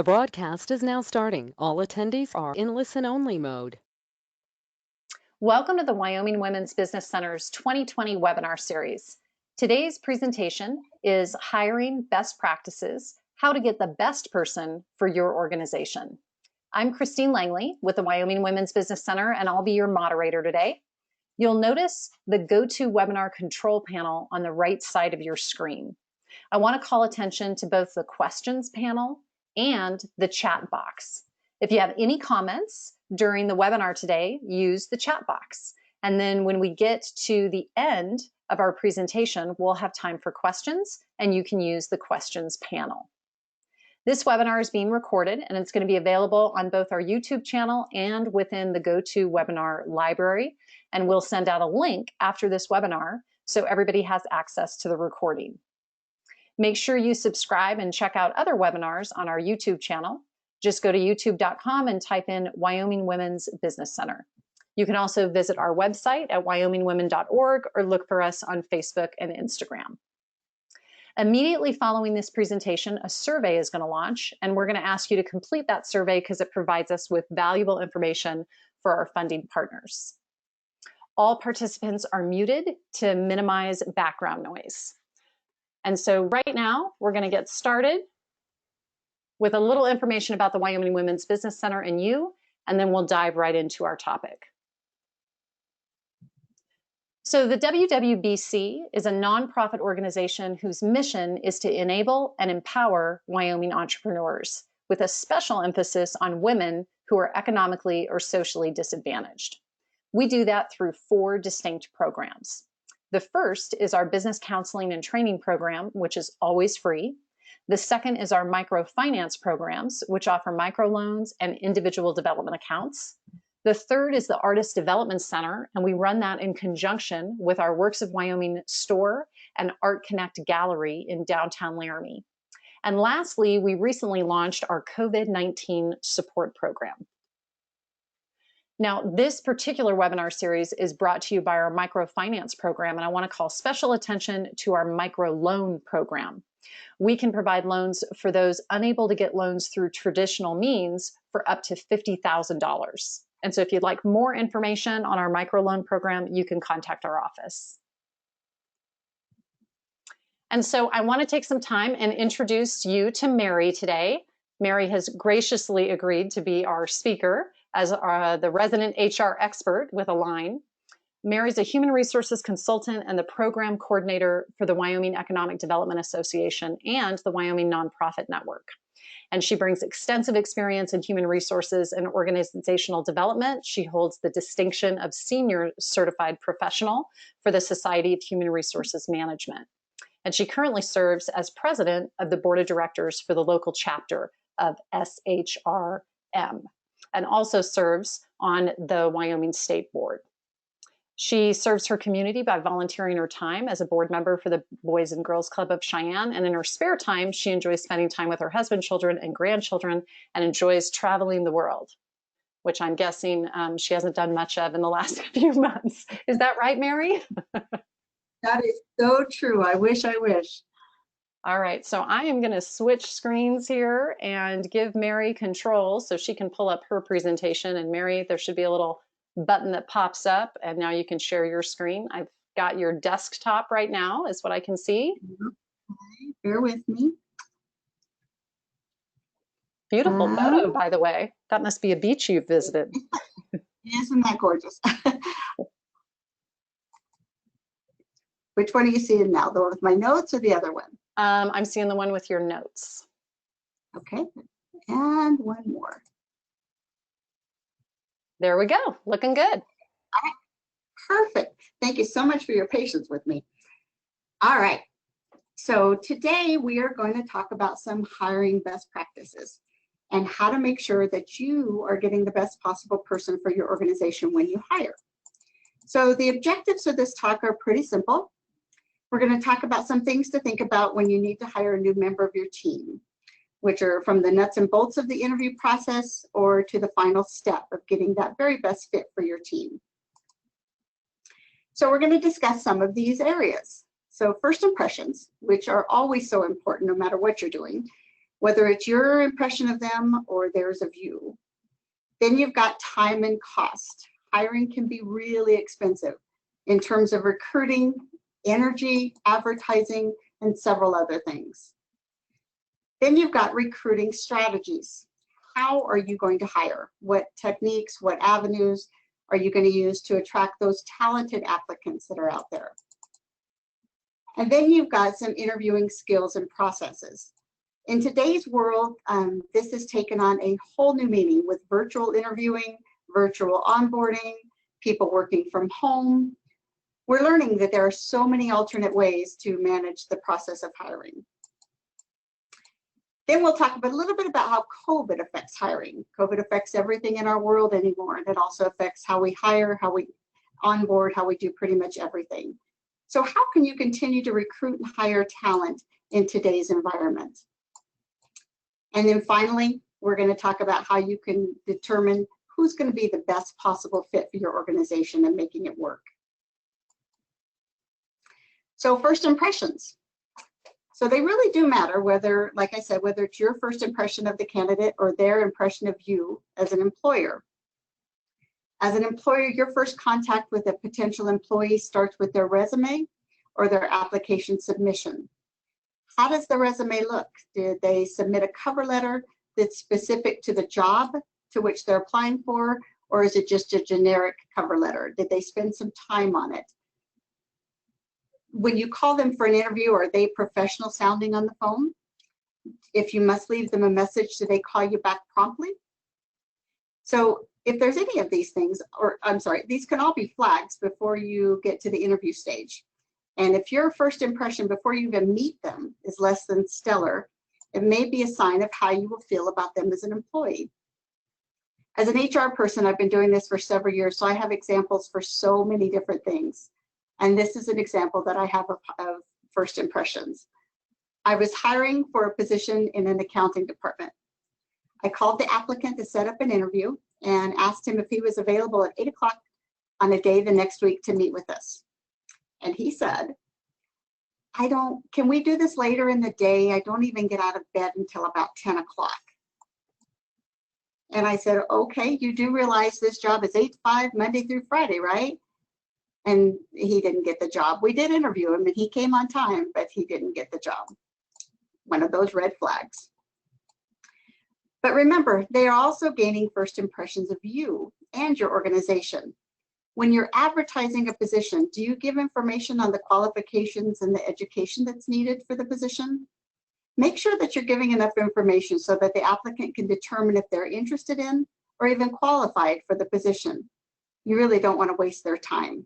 The broadcast is now starting. All attendees are in listen-only mode. Welcome to the Wyoming Women's Business Center's 2020 webinar series. Today's presentation is Hiring Best Practices, How to Get the Best Person for Your Organization. I'm Christine Langley with the Wyoming Women's Business Center, and I'll be your moderator today. You'll notice the GoToWebinar control panel on the right side of your screen. I want to call attention to both the questions panel and the chat box. If you have any comments during the webinar today, use the chat box. And then when we get to the end of our presentation, we'll have time for questions, and you can use the questions panel. This webinar is being recorded, and it's going to be available on both our YouTube channel and within the GoToWebinar library. And we'll send out a link after this webinar so everybody has access to the recording. Make sure you subscribe and check out other webinars on our YouTube channel. Just go to youtube.com and type in Wyoming Women's Business Center. You can also visit our website at wyomingwomen.org or look for us on Facebook and Instagram. Immediately following this presentation, a survey is going to launch, and we're going to ask you to complete that survey because it provides us with valuable information for our funding partners. All participants are muted to minimize background noise. And so right now, we're going to get started with a little information about the Wyoming Women's Business Center and you, and then we'll dive right into our topic. So the WWBC is a nonprofit organization whose mission is to enable and empower Wyoming entrepreneurs, with a special emphasis on women who are economically or socially disadvantaged. We do that through 4 distinct programs. The first is our business counseling and training program, which is always free. The second is our microfinance programs, which offer microloans and individual development accounts. The third is the Artist Development Center, and we run that in conjunction with our Works of Wyoming store and Art Connect Gallery in downtown Laramie. And lastly, we recently launched our COVID-19 support program. Now, this particular webinar series is brought to you by our microfinance program, and I want to call special attention to our microloan program. We can provide loans for those unable to get loans through traditional means for up to $50,000. And so if you'd like more information on our microloan program, you can contact our office. And so I want to take some time and introduce you to Mary today. Mary has graciously agreed to be our speaker as the resident HR expert with Align. Mary's a human resources consultant and the program coordinator for the Wyoming Economic Development Association and the Wyoming Nonprofit Network. And she brings extensive experience in human resources and organizational development. She holds the distinction of Senior Certified Professional for the Society of Human Resources Management. And she currently serves as president of the board of directors for the local chapter of SHRM, and also serves on the Wyoming State Board. She serves her community by volunteering her time as a board member for the Boys and Girls Club of Cheyenne. And in her spare time, she enjoys spending time with her husband, children, and grandchildren, and enjoys traveling the world, which I'm guessing she hasn't done much of in the last few months. Is that right, Mary? That is so true. I wish. All right, so I am going to switch screens here and give Mary control so she can pull up her presentation. And Mary, there should be a little button that pops up, and now you can share your screen. I've got your desktop right now, is what I can see. Okay, bear with me. Beautiful photo, by the way. That must be a beach you've visited. Isn't that gorgeous? Which one are you seeing now? The one with my notes or the other one? I'm seeing the one with your notes. Okay, and one more. There we go, looking good. Perfect. Thank you so much for your patience with me. All right, so today we are going to talk about some hiring best practices and how to make sure that you are getting the best possible person for your organization when you hire. So the objectives of this talk are pretty simple. We're going to talk about some things to think about when you need to hire a new member of your team, which are from the nuts and bolts of the interview process or to the final step of getting that very best fit for your team. So we're going to discuss some of these areas. So first impressions, which are always so important no matter what you're doing. whether it's your impression of them or theirs of you. Then you've got time and cost. Hiring can be really expensive in terms of recruiting, energy, advertising, and several other things. Then you've got recruiting strategies. How are you going to hire? What techniques, what avenues are you going to use to attract those talented applicants that are out there? And then you've got some interviewing skills and processes. In today's world, this has taken on a whole new meaning with virtual interviewing, virtual onboarding, people working from home. We're learning that there are so many alternate ways to manage the process of hiring. Then we'll talk a little bit about how COVID affects hiring. COVID affects everything in our world anymore, and it also affects how we hire, how we onboard, how we do pretty much everything. So how can you continue to recruit and hire talent in today's environment? And then finally, we're going to talk about how you can determine who's going to be the best possible fit for your organization and making it work. So first impressions. So they really do matter whether, like I said, whether it's your first impression of the candidate or their impression of you as an employer. As an employer, your first contact with a potential employee starts with their resume or their application submission. How does the resume look? Did they submit a cover letter that's specific to the job to which they're applying for, or is it just a generic cover letter? Did they spend some time on it? When you call them for an interview, are they professional sounding on the phone? If you must leave them a message, do they call you back promptly? So if there's any of these things, or I'm sorry, these can all be flags before you get to the interview stage. And if your first impression before you even meet them is less than stellar, it may be a sign of how you will feel about them as an employee. As an HR person, I've been doing this for several years, so I have examples for so many different things. And this is an example that I have of first impressions. I was hiring for a position in an accounting department. I called the applicant to set up an interview and asked him if he was available at 8 o'clock on a day the next week to meet with us. And he said, can we do this later in the day? I don't even get out of bed until about 10 o'clock. And I said, okay, you do realize this job is 8 to 5, Monday through Friday, right? And he didn't get the job. We did interview him and he came on time, but he didn't get the job. One of those red flags. But remember, they are also gaining first impressions of you and your organization. When you're advertising a position, do you give information on the qualifications and the education that's needed for the position? Make sure that you're giving enough information so that the applicant can determine if they're interested in or even qualified for the position. You really don't want to waste their time.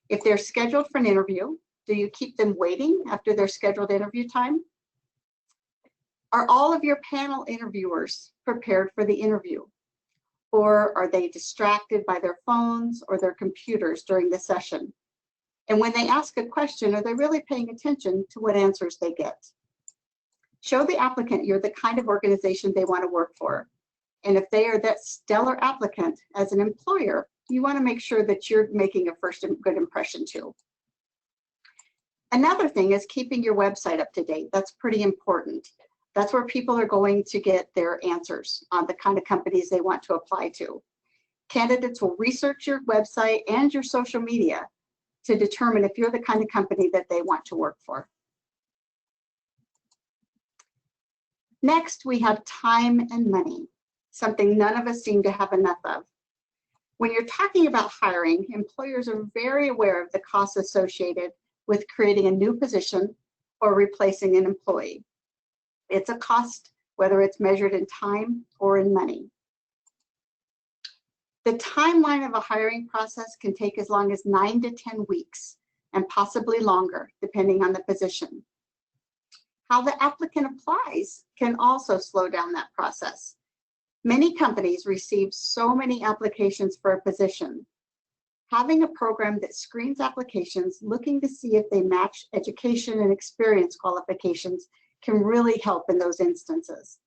If they're scheduled for an interview, do you keep them waiting after their scheduled interview time? Are all of your panel interviewers prepared for the interview? Or are they distracted by their phones or their computers during the session? And when they ask a question, are they really paying attention to what answers they get? Show the applicant you're the kind of organization they want to work for. And if they are that stellar applicant as an employer, you want to make sure that you're making a first good impression too. Another thing is keeping your website up to date. That's pretty important. That's where people are going to get their answers on the kind of companies they want to apply to. Candidates will research your website and your social media to determine if you're the kind of company that they want to work for. Next, we have time and money, something none of us seem to have enough of. When you're talking about hiring, employers are very aware of the costs associated with creating a new position or replacing an employee. It's a cost, whether it's measured in time or in money. The timeline of a hiring process can take as long as 9 to 10 weeks and possibly longer, depending on the position. How the applicant applies can also slow down that process. Many companies receive so many applications for a position. Having a program that screens applications looking to see if they match education and experience qualifications can really help in those instances.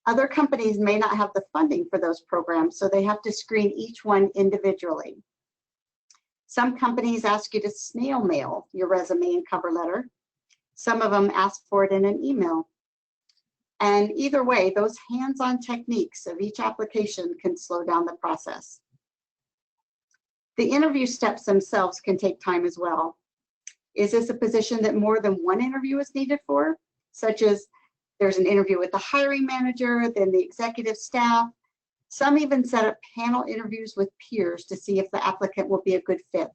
Other companies may not have the funding for those programs, so they have to screen each one individually. Some companies ask you to snail mail your resume and cover letter. Some of them ask for it in an email. And either way, those hands-on techniques of each application can slow down the process. The interview steps themselves can take time as well. Is this a position that more than one interview is needed for? Such as there's an interview with the hiring manager, then the executive staff. Some even set up panel interviews with peers to see if the applicant will be a good fit.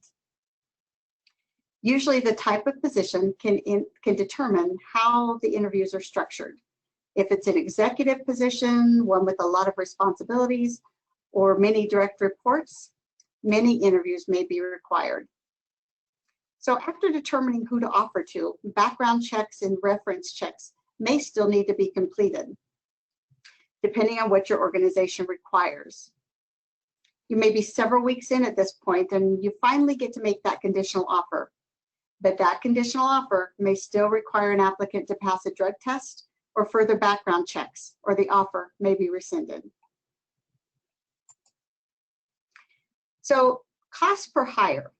Usually the type of position can determine how the interviews are structured. If it's an executive position, one with a lot of responsibilities, or many direct reports, many interviews may be required. So after determining who to offer to, background checks and reference checks may still need to be completed, depending on what your organization requires. You may be several weeks in at this point and you finally get to make that conditional offer. But that conditional offer may still require an applicant to pass a drug test or further background checks, or the offer may be rescinded. So cost per hire.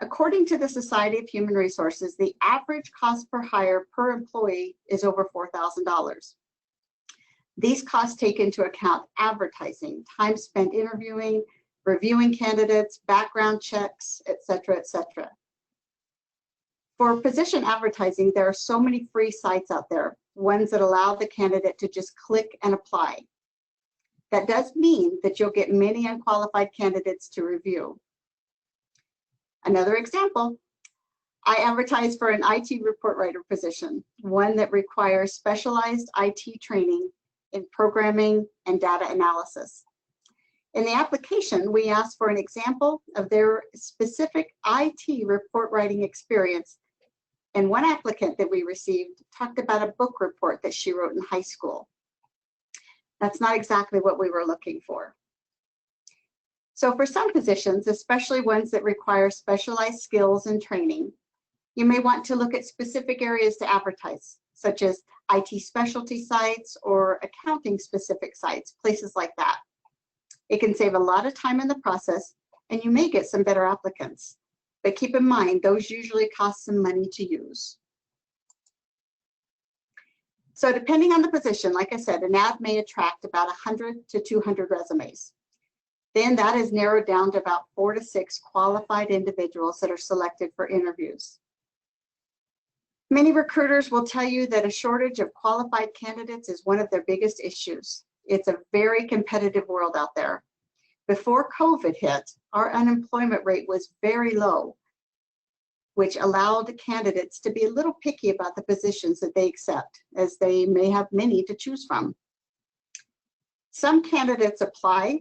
According to the Society of Human Resources, the average cost per hire per employee is over $4,000. These costs take into account advertising, time spent interviewing, reviewing candidates, background checks, et cetera, et cetera. For position advertising, there are so many free sites out there, ones that allow the candidate to just click and apply. That does mean that you'll get many unqualified candidates to review. Another example, I advertise for an IT report writer position, one that requires specialized IT training in programming and data analysis. In the application, we ask for an example of their specific IT report writing experience. And one applicant that we received talked about a book report that she wrote in high school. That's not exactly what we were looking for. So for some positions, especially ones that require specialized skills and training, you may want to look at specific areas to advertise, such as IT specialty sites or accounting specific sites, places like that. It can save a lot of time in the process and you may get some better applicants. But keep in mind, those usually cost some money to use. So depending on the position, like I said, an ad may attract about 100 to 200 resumes. Then that is narrowed down to about 4 to 6 qualified individuals that are selected for interviews. Many recruiters will tell you that a shortage of qualified candidates is one of their biggest issues. It's a very competitive world out there. Before COVID hit, our unemployment rate was very low, which allowed candidates to be a little picky about the positions that they accept, as they may have many to choose from. Some candidates apply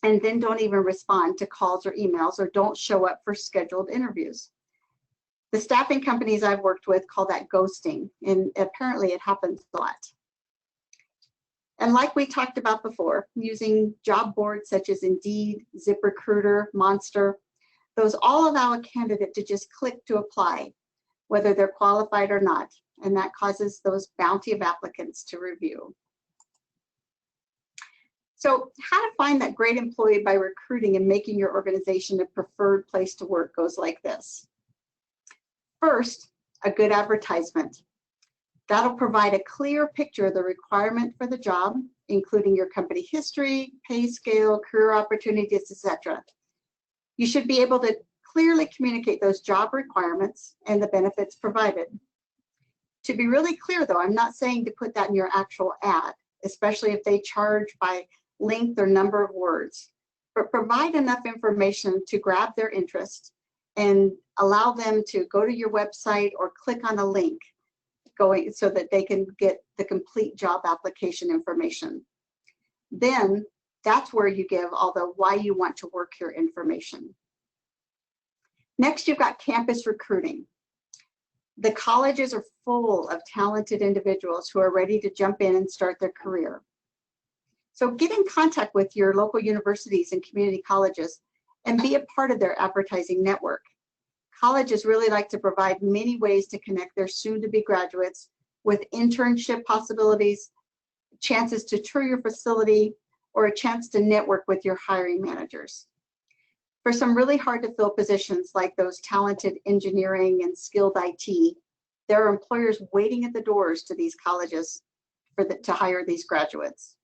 and then don't even respond to calls or emails, or don't show up for scheduled interviews. The staffing companies I've worked with call that ghosting, and apparently it happens a lot. And like we talked about before, using job boards such as Indeed, ZipRecruiter, Monster, those all allow a candidate to just click to apply, whether they're qualified or not, and that causes those bounty of applicants to review. So how to find that great employee by recruiting and making your organization a preferred place to work goes like this. First, a good advertisement. That'll provide a clear picture of the requirement for the job, including your company history, pay scale, career opportunities, etc. You should be able to clearly communicate those job requirements and the benefits provided. To be really clear though, I'm not saying to put that in your actual ad, especially if they charge by length or number of words, but provide enough information to grab their interest and allow them to go to your website or click on a link so that they can get the complete job application information. Then that's where you give all the why you want to work here information. Next, you've got campus recruiting. The colleges are full of talented individuals who are ready to jump in and start their career. So get in contact with your local universities and community colleges and be a part of their advertising network. Colleges really like to provide many ways to connect their soon-to-be graduates with internship possibilities, chances to tour your facility, or a chance to network with your hiring managers. For some really hard to fill positions like those talented engineering and skilled IT, there are employers waiting at the doors to these colleges. to hire these graduates.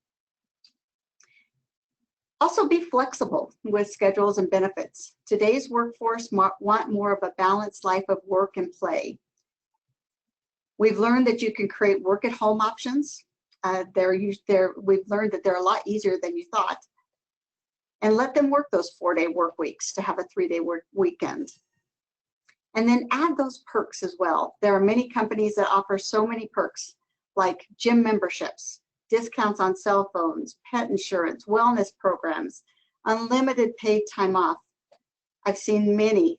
Also be flexible with schedules and benefits. Today's workforce want more of a balanced life of work and play. We've learned that you can create work at home options. We've learned that they're a lot easier than you thought. And let them work those 4-day work weeks to have a 3-day work weekend. And then add those perks as well. There are many companies that offer so many perks, like gym memberships, discounts on cell phones, pet insurance, wellness programs, unlimited paid time off. I've seen many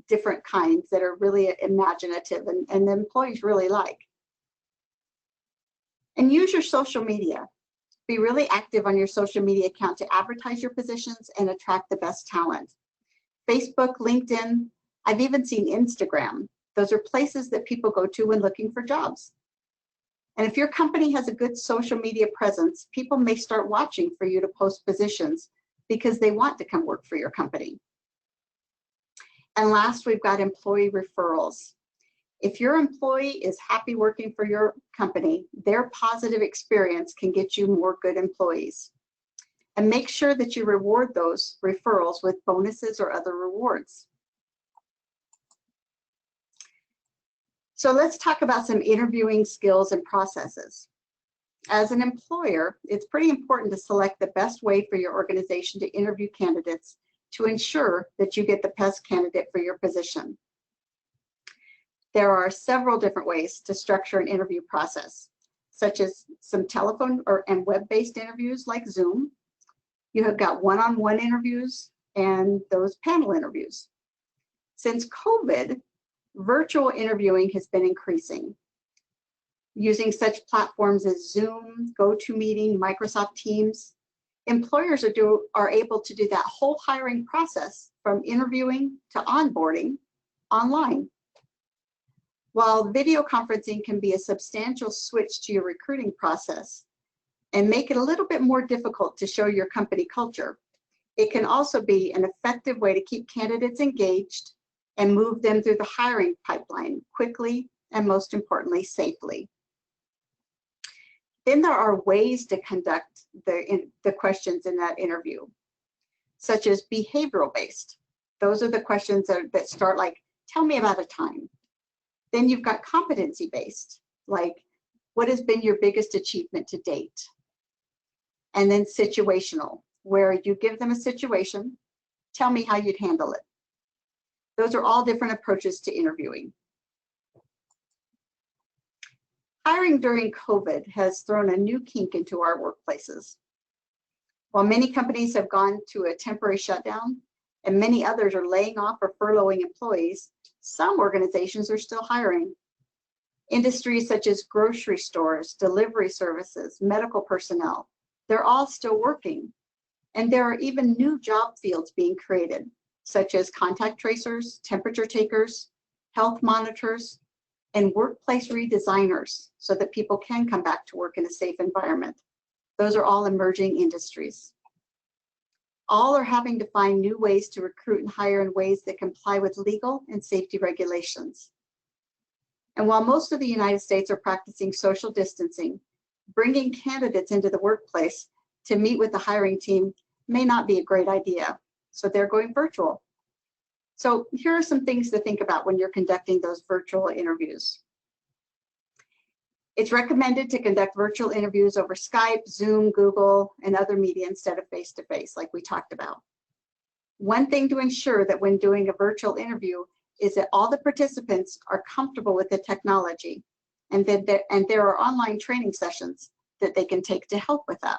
different kinds that are really imaginative and the employees really like. And use your social media. Be really active on your social media account to advertise your positions and attract the best talent. Facebook, LinkedIn, I've even seen Instagram. Those are places that people go to when looking for jobs. And if your company has a good social media presence, people may start watching for you to post positions because they want to come work for your company. And last, we've got employee referrals. If your employee is happy working for your company, their positive experience can get you more good employees. And make sure that you reward those referrals with bonuses or other rewards. So let's talk about some interviewing skills and processes. As an employer, it's pretty important to select the best way for your organization to interview candidates to ensure that you get the best candidate for your position. There are several different ways to structure an interview process, such as some telephone and web-based interviews like Zoom. You have got one-on-one interviews and those panel interviews. Since COVID, virtual interviewing has been increasing. Using such platforms as Zoom, GoToMeeting, Microsoft Teams, employers are able to do that whole hiring process from interviewing to onboarding online. While video conferencing can be a substantial switch to your recruiting process and make it a little bit more difficult to show your company culture, it can also be an effective way to keep candidates engaged and move them through the hiring pipeline quickly and, most importantly, safely. Then there are ways to conduct the questions in that interview, such as behavioral based. Those are the questions that start like, tell me about a time. Then you've got competency based, like what has been your biggest achievement to date? And then situational, where you give them a situation, tell me how you'd handle it. Those are all different approaches to interviewing. Hiring during COVID has thrown a new kink into our workplaces. While many companies have gone to a temporary shutdown and many others are laying off or furloughing employees, some organizations are still hiring. Industries such as grocery stores, delivery services, medical personnel, they're all still working. And there are even new job fields being created, such as contact tracers, temperature takers, health monitors, and workplace redesigners so that people can come back to work in a safe environment. Those are all emerging industries. All are having to find new ways to recruit and hire in ways that comply with legal and safety regulations. And while most of the United States are practicing social distancing, bringing candidates into the workplace to meet with the hiring team may not be a great idea. So they're going virtual. So here are some things to think about when you're conducting those virtual interviews. It's recommended to conduct virtual interviews over Skype, Zoom, Google, and other media instead of face-to-face, like we talked about. One thing to ensure that when doing a virtual interview is that all the participants are comfortable with the technology, and there are online training sessions that they can take to help with that.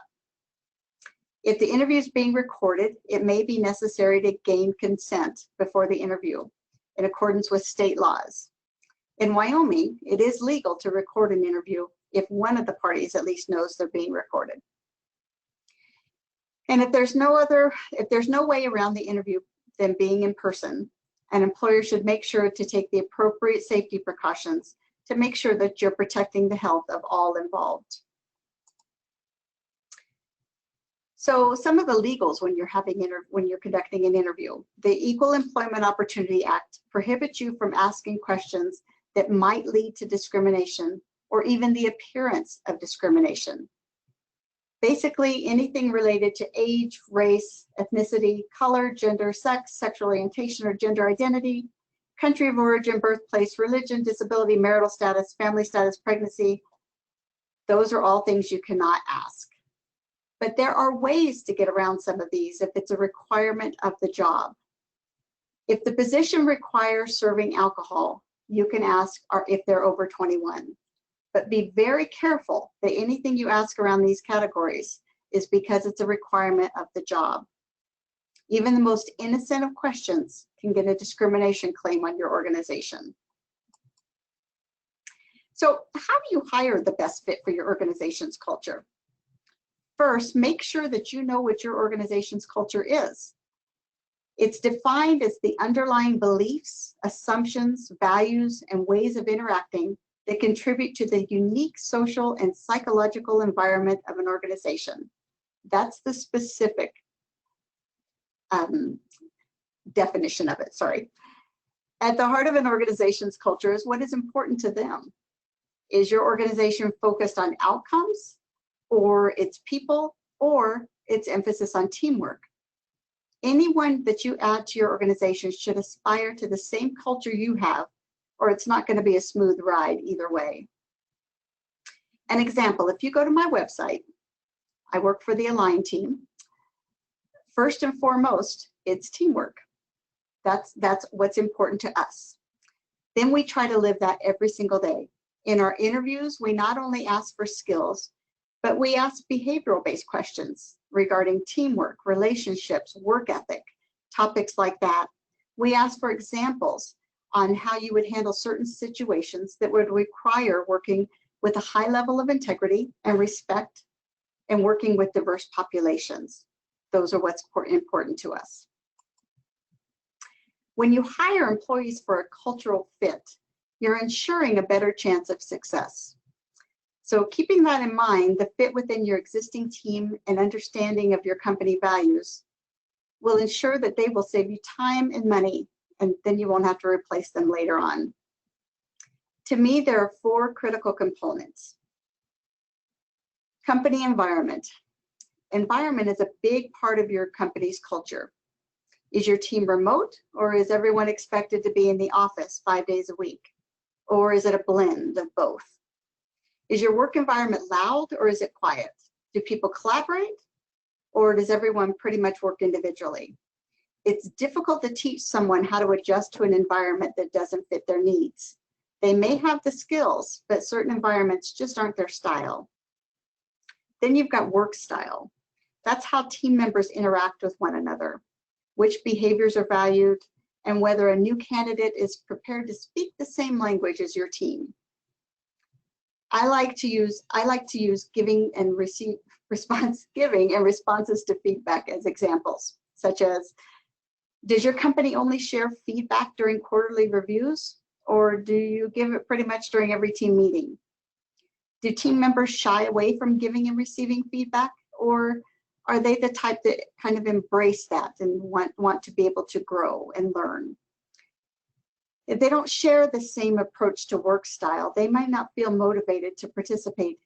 If the interview is being recorded, it may be necessary to gain consent before the interview in accordance with state laws. In Wyoming, it is legal to record an interview if one of the parties at least knows they're being recorded. And if there's no way around the interview than being in person, an employer should make sure to take the appropriate safety precautions to make sure that you're protecting the health of all involved. So some of the legals when you're conducting an interview, the Equal Employment Opportunity Act prohibits you from asking questions that might lead to discrimination or even the appearance of discrimination. Basically, anything related to age, race, ethnicity, color, gender, sex, sexual orientation or gender identity, country of origin, birthplace, religion, disability, marital status, family status, pregnancy. Those are all things you cannot ask. But there are ways to get around some of these if it's a requirement of the job. If the position requires serving alcohol, you can ask if they're over 21. But be very careful that anything you ask around these categories is because it's a requirement of the job. Even the most innocent of questions can get a discrimination claim on your organization. So how do you hire the best fit for your organization's culture? First, make sure that you know what your organization's culture is. It's defined as the underlying beliefs, assumptions, values, and ways of interacting that contribute to the unique social and psychological environment of an organization. That's the specific definition of it, sorry. At the heart of an organization's culture is what is important to them. Is your organization focused on outcomes, or its people, or its emphasis on teamwork? Anyone that you add to your organization should aspire to the same culture you have, or it's not going to be a smooth ride either way. An example, if you go to my website, I work for the Align team. First and foremost, it's teamwork. That's what's important to us. Then we try to live that every single day. In our interviews, we not only ask for skills, but we ask behavioral-based questions regarding teamwork, relationships, work ethic, topics like that. We ask for examples on how you would handle certain situations that would require working with a high level of integrity and respect and working with diverse populations. Those are what's important to us. When you hire employees for a cultural fit, you're ensuring a better chance of success. So keeping that in mind, the fit within your existing team and understanding of your company values will ensure that they will save you time and money, and then you won't have to replace them later on. To me, there are 4 critical components. Company environment. Environment is a big part of your company's culture. Is your team remote, or is everyone expected to be in the office 5 days a week? Or is it a blend of both? Is your work environment loud, or is it quiet? Do people collaborate, or does everyone pretty much work individually? It's difficult to teach someone how to adjust to an environment that doesn't fit their needs. They may have the skills, but certain environments just aren't their style. Then you've got work style. That's how team members interact with one another, which behaviors are valued, and whether a new candidate is prepared to speak the same language as your team. I like to use giving and responses to feedback as examples, such as, does your company only share feedback during quarterly reviews, or do you give it pretty much during every team meeting? Do team members shy away from giving and receiving feedback, or are they the type that kind of embrace that and want to be able to grow and learn? If they don't share the same approach to work style, they might not feel motivated to participate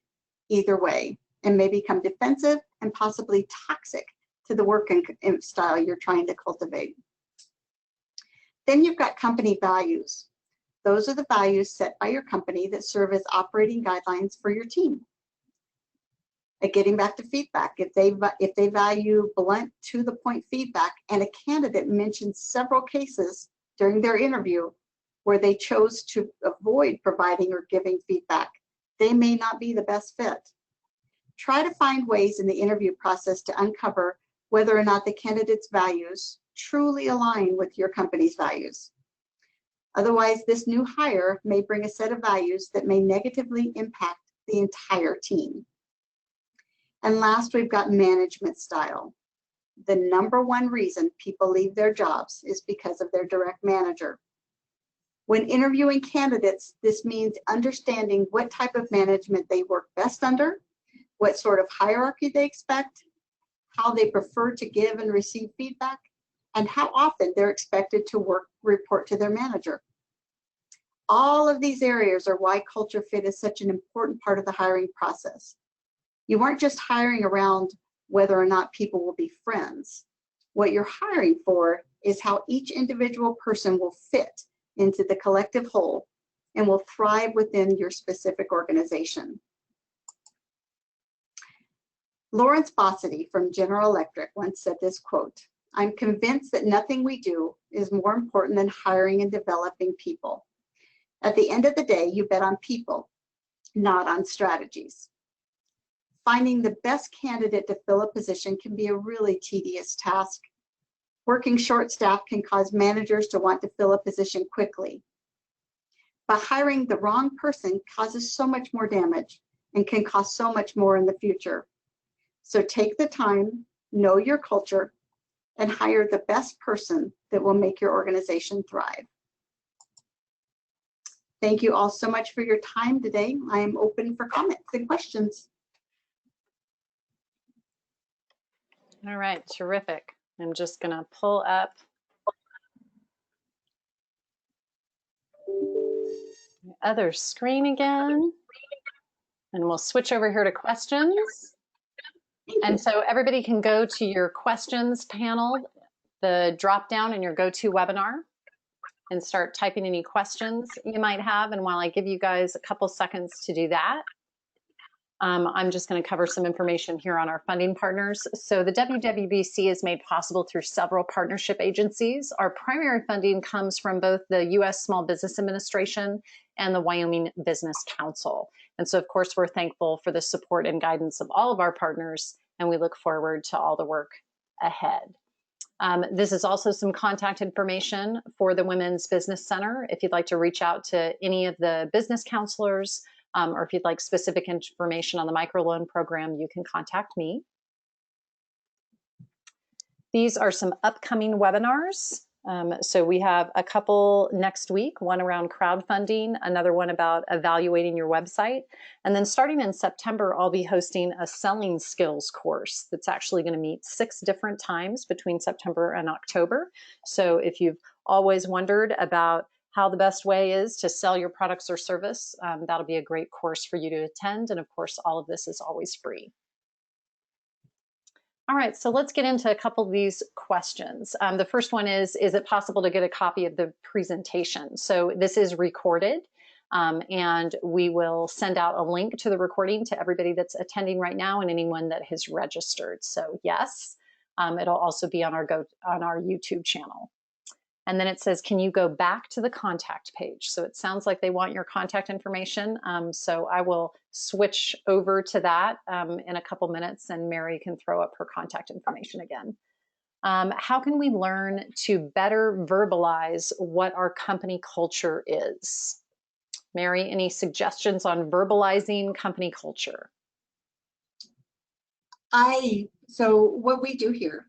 either way and may become defensive and possibly toxic to the work and style you're trying to cultivate. Then you've got company values. Those are the values set by your company that serve as operating guidelines for your team. Getting back to feedback, if they value blunt, to the point feedback, and a candidate mentions several cases during their interview where they chose to avoid providing or giving feedback, they may not be the best fit. Try to find ways in the interview process to uncover whether or not the candidate's values truly align with your company's values. Otherwise, this new hire may bring a set of values that may negatively impact the entire team. And last, we've got management style. The #1 reason people leave their jobs is because of their direct manager. When interviewing candidates, this means understanding what type of management they work best under, what sort of hierarchy they expect, how they prefer to give and receive feedback, and how often they're expected to report to their manager. All of these areas are why culture fit is such an important part of the hiring process. You aren't just hiring around whether or not people will be friends. What you're hiring for is how each individual person will fit into the collective whole and will thrive within your specific organization. Lawrence Bossidy from General Electric once said this quote, "I'm convinced that nothing we do is more important than hiring and developing people. At the end of the day, you bet on people, not on strategies." Finding the best candidate to fill a position can be a really tedious task. Working short staff can cause managers to want to fill a position quickly. But hiring the wrong person causes so much more damage and can cost so much more in the future. So take the time, know your culture, and hire the best person that will make your organization thrive. Thank you all so much for your time today. I am open for comments and questions. All right, terrific. I'm just going to pull up the other screen again, and we'll switch over here to questions. And so everybody can go to your questions panel, the drop down in your GoToWebinar, and start typing any questions you might have. And while I give you guys a couple seconds to do that, I'm just going to cover some information here on our funding partners. So the WWBC is made possible through several partnership agencies. Our primary funding comes from both the U.S. Small Business Administration and the Wyoming Business Council. And so, of course, we're thankful for the support and guidance of all of our partners, and we look forward to all the work ahead. This is also some contact information for the Women's Business Center. If you'd like to reach out to any of the business counselors, or if you'd like specific information on the microloan program, you can contact me. These are some upcoming webinars. So we have a couple next week, one around crowdfunding, another one about evaluating your website. And then starting in September, I'll be hosting a selling skills course that's actually going to meet 6 different times between September and October. So if you've always wondered about how the best way is to sell your products or service, that'll be a great course for you to attend. And of course, all of this is always free. All right, so let's get into a couple of these questions. The first one is it possible to get a copy of the presentation? So this is recorded, and we will send out a link to the recording to everybody that's attending right now and anyone that has registered. So yes, it'll also be on our YouTube channel. And then it says, can you go back to the contact page? So it sounds like they want your contact information. So I will switch over to that in a couple minutes, and Mary can throw up her contact information again. How can we learn to better verbalize what our company culture is? Mary, any suggestions on verbalizing company culture? So what we do here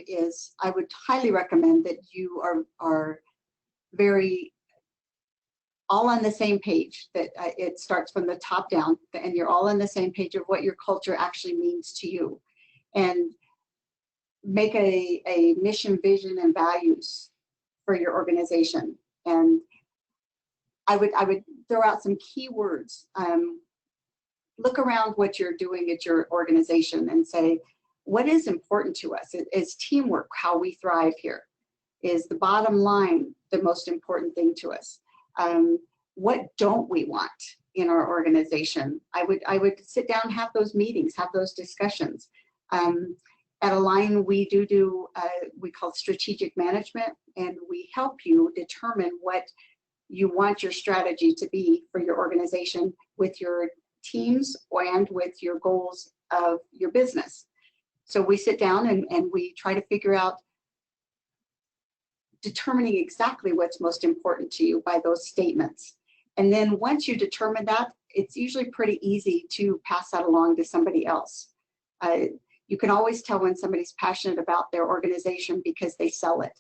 is I would highly recommend that you are very all on the same page, that it starts from the top down and you're all on the same page of what your culture actually means to you, and make a mission, vision, and values for your organization. And I would throw out some key words. Look around what you're doing at your organization and say, what is important to us? Is teamwork how we thrive here? Is the bottom line the most important thing to us? What don't we want in our organization? I would sit down, have those meetings, have those discussions. At Align, we do we call strategic management, and we help you determine what you want your strategy to be for your organization with your teams and with your goals of your business. So we sit down and we try to figure out determining exactly what's most important to you by those statements. And then once you determine that, it's usually pretty easy to pass that along to somebody else. You can always tell when somebody's passionate about their organization because they sell it.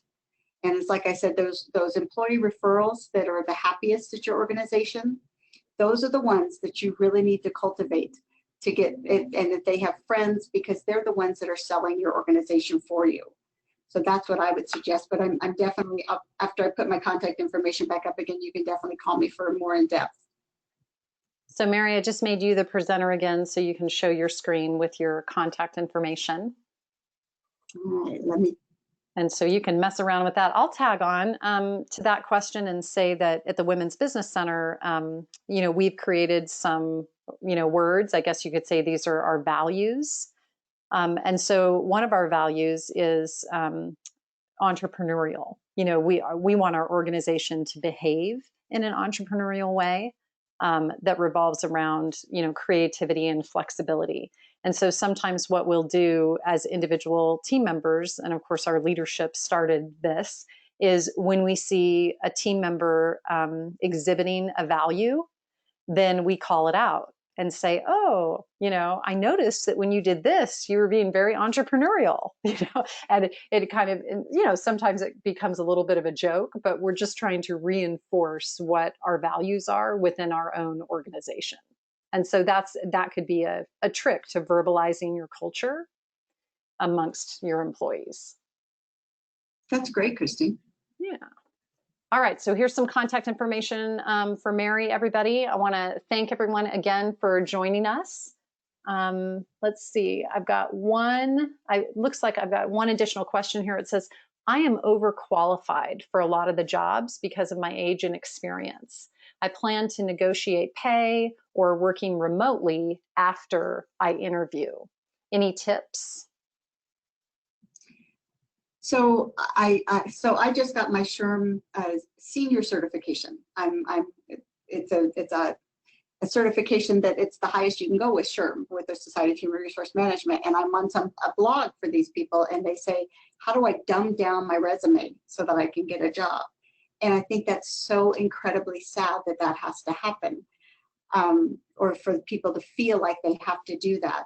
And it's like I said, those employee referrals that are the happiest at your organization, those are the ones that you really need to cultivate to get it, and that they have friends, because they're the ones that are selling your organization for you. So that's what I would suggest, but I'm definitely up after I put my contact information back up again. You can definitely call me for more in depth. So Mary, I just made you the presenter again so you can show your screen with your contact information. All right, let me. And so you can mess around with that. I'll tag on to that question and say that at the Women's Business Center, we've created some, words. I guess you could say these are our values. And so one of our values is entrepreneurial. We want our organization to behave in an entrepreneurial way that revolves around, creativity and flexibility. And so sometimes what we'll do as individual team members, and of course our leadership started this, is when we see a team member exhibiting a value, then we call it out and say, oh, I noticed that when you did this, you were being very entrepreneurial, and it kind of, sometimes it becomes a little bit of a joke, but we're just trying to reinforce what our values are within our own organization. And so that could be a trick to verbalizing your culture amongst your employees. That's great, Christine. Yeah. All right, so here's some contact information for Mary, everybody. I want to thank everyone again for joining us. Let's see, looks like I've got one additional question here. It says, I am overqualified for a lot of the jobs because of my age and experience. I plan to negotiate pay or working remotely after I interview. Any tips? So I just got my SHRM senior certification. It's a certification that it's the highest you can go with SHRM, with the Society of Human Resource Management. And I'm on a blog for these people, and they say, how do I dumb down my resume so that I can get a job? And I think that's so incredibly sad that that has to happen, or for people to feel like they have to do that.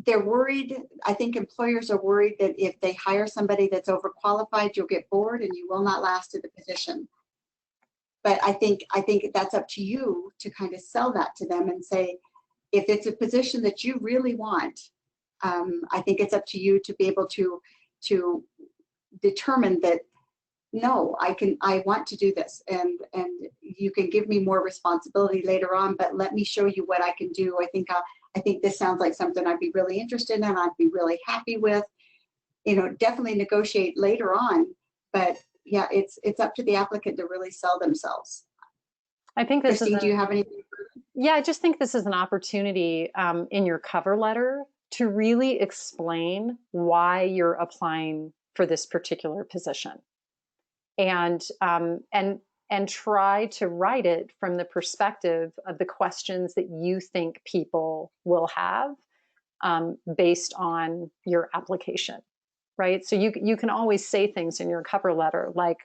They're worried. I think employers are worried that if they hire somebody that's overqualified, you'll get bored and you will not last in the position. But I think that's up to you to kind of sell that to them and say, if it's a position that you really want, I think it's up to you to be able to determine that, no, I want to do this, and you can give me more responsibility later on, but let me show you what I can do. I think this sounds like something I'd be really interested in, I'd be really happy with. Definitely negotiate later on, but yeah, it's up to the applicant to really sell themselves. I think this Christine, do you have anything? Yeah, I just think this is an opportunity in your cover letter to really explain why you're applying for this particular position, and try to write it from the perspective of the questions that you think people will have based on your application, right? So you can always say things in your cover letter like,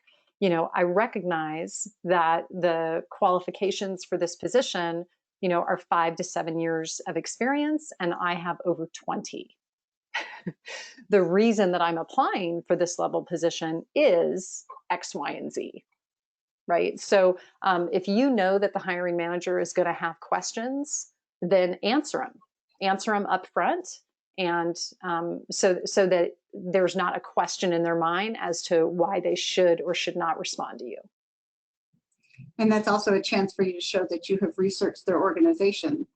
I recognize that the qualifications for this position, are 5 to 7 years of experience, and I have over 20. The reason that I'm applying for this level position is X, Y, and Z, right? So if you know that the hiring manager is going to have questions, then answer them up front. And so that there's not a question in their mind as to why they should or should not respond to you. And that's also a chance for you to show that you have researched their organization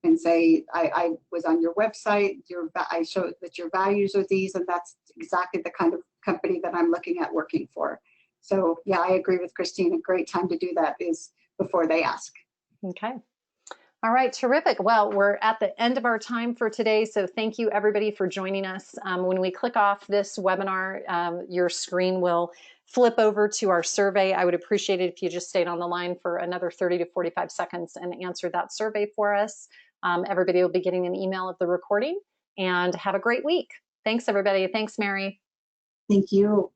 and say, I was on your website, I showed that your values are these, and that's exactly the kind of company that I'm looking at working for. So yeah, I agree with Christine. A great time to do that is before they ask. Okay. All right, terrific. Well, we're at the end of our time for today, so thank you everybody for joining us. When we click off this webinar, your screen will flip over to our survey. I would appreciate it if you just stayed on the line for another 30 to 45 seconds and answered that survey for us. Everybody will be getting an email of the recording, and have a great week. Thanks, everybody. Thanks, Mary. Thank you.